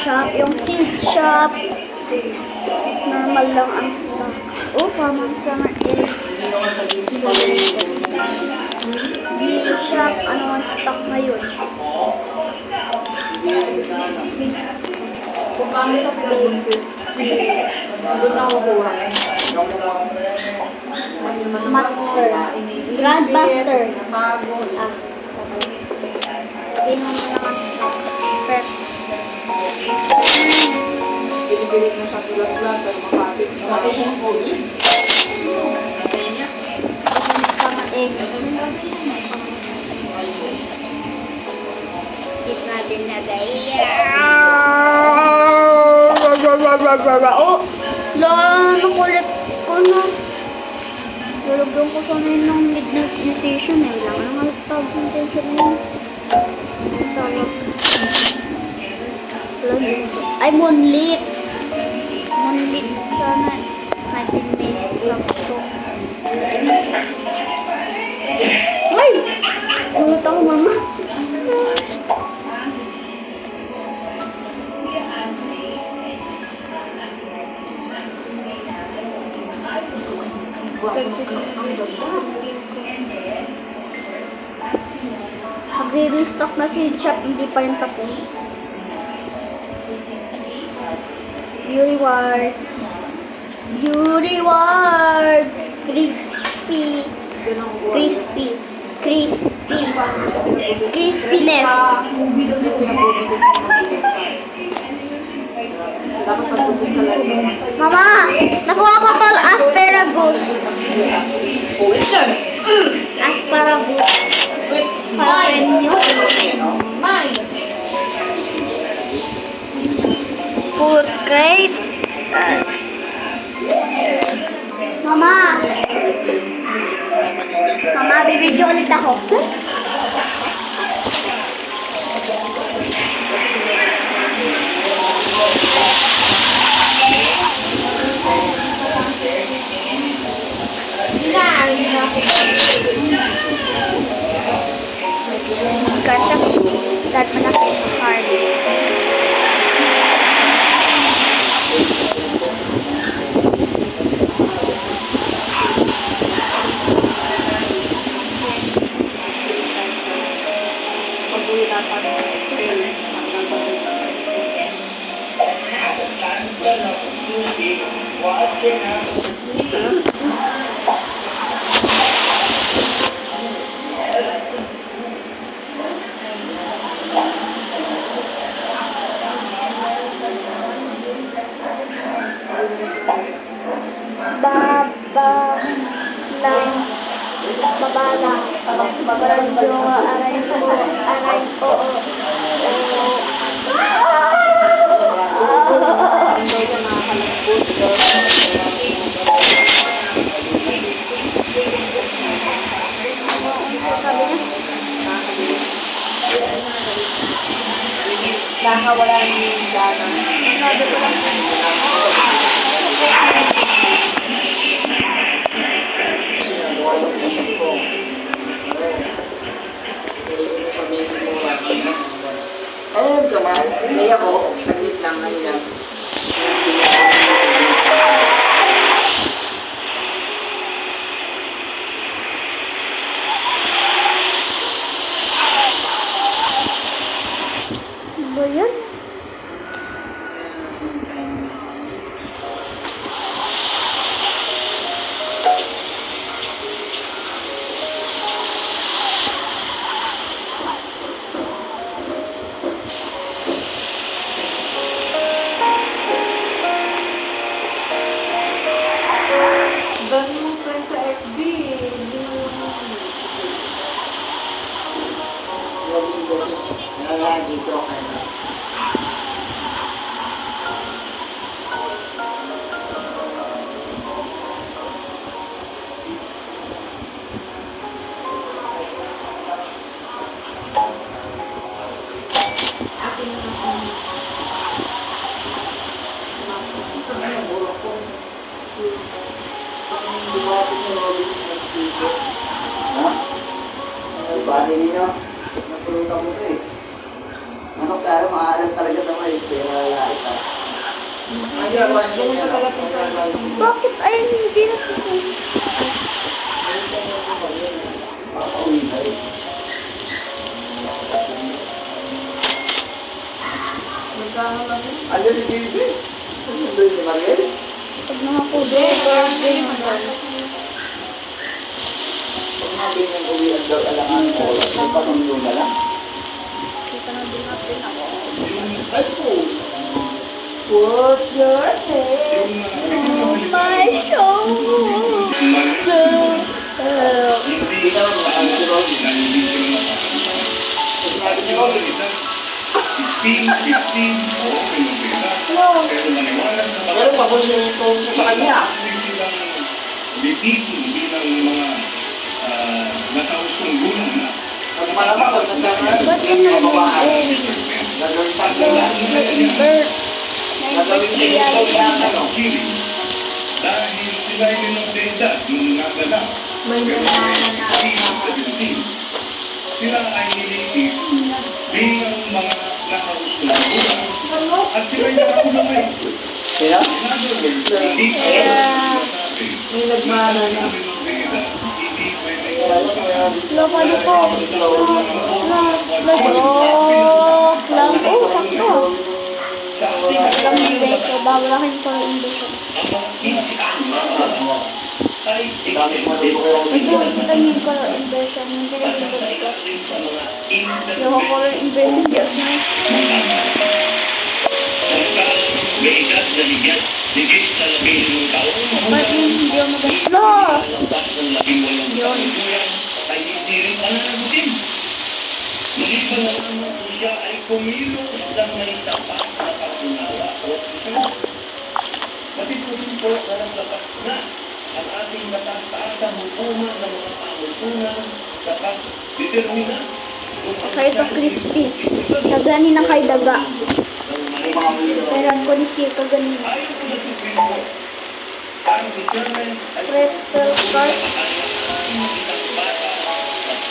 shop. Yung seed shop. Normal lang ang stock. Oh, common summer is seed shop. Ano ang stock ngayon? Kung paano ito pinag-insist, doon ako kuha. Master. Grandmaster. Bago. Ah. Hindi mo naman first. Pili-pili na sa tulat-tulat, pero makapit na ako. Summer egg. Eat natin na dahil. Oh! Lang, nakulit ko na. Lalagyan ko sana yun ng midnight mutation eh. Wala nga ng half mutation yun. Ang tawag. Ay, moonlit. Moonlit sana. 19 minutes lang ito. Ay! Gulat ako, mama. Magre-restock na si chat, hindi pa yung tapos. View rewards. View rewards. Crispy. Crispy. Crispy. Crispiness. Mama, nakuha ko tol asparagus. Asparagus. Food crate. Mama. Mama, bibidyo ulit ako. Kasi lahat malaki yung card. Radyo, aray po. Nakawala ng dana. Sabi ko lang. Ayun ka man, may ako, saglit lang ngayon. Ba yan? Dami mo friend sa FB. Dito ka na. Bali nino, napulutan mo ito eh. Ano kaya, maalas talaga naman ito. Bakit ay hindi na susunod? Ano si Bibi? Ano si Mariel? Pag nakakudo, birthday mo daw. Pag nabi ng uwi ang daw alangan ko, nagpapamilyo na lang. Kita na din natin ako. Ay po. What's your name? My show! So, Hindi daw ang si Robin. Sabi ni Robin, 16, 15, no. pero maniwala sa pero tapos yung tone ko sa kanya. hindi silang litiso bilang mga nasa usong gulang na. Pag malamang, pag nagkakaroon Ba't ng mga babae, naman gagawin sa So, akin. November Gagawin 19 din yung reality. ano. Kiling. Dahil sila ay ninong-dead nung naganap. May Pero nananana. 17, sila ay nilitis bilang mga nasa usong gulang. At sila ay nakakulong ngayon. Kaya? In other words, hindi pa Yeah. sinasabi May nagmana na. hindi pwede Loko ano po? Lang. Oh, sakto. Lang beso. Babalakin ko yung beso. Ito, tingin ko yung beso. Yung tingin ko ito. Yung ko yung beso. may edad na higit sa 15 taon, Ba't hindi ako magastos? labas ng 18 Yun. taon, ay hindi rin pananagutin. Maliban na naman kung siya ay kumilos ng may sapat na pag-unawa o susunod. Matituloy po na naglakas na ang ating mataas-taasang hukuman ng mga pangutunan sa pag-determina kung Sa ito crispy. Kagani na kay daga. ng mga Pero ko ni siya kagani. ayon sa Supreme Court, ang discernment ay Crystal card. isang bata sa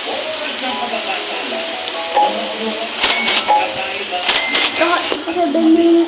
oras ng pagkakasala o mga kakaiba Saka isa sa dami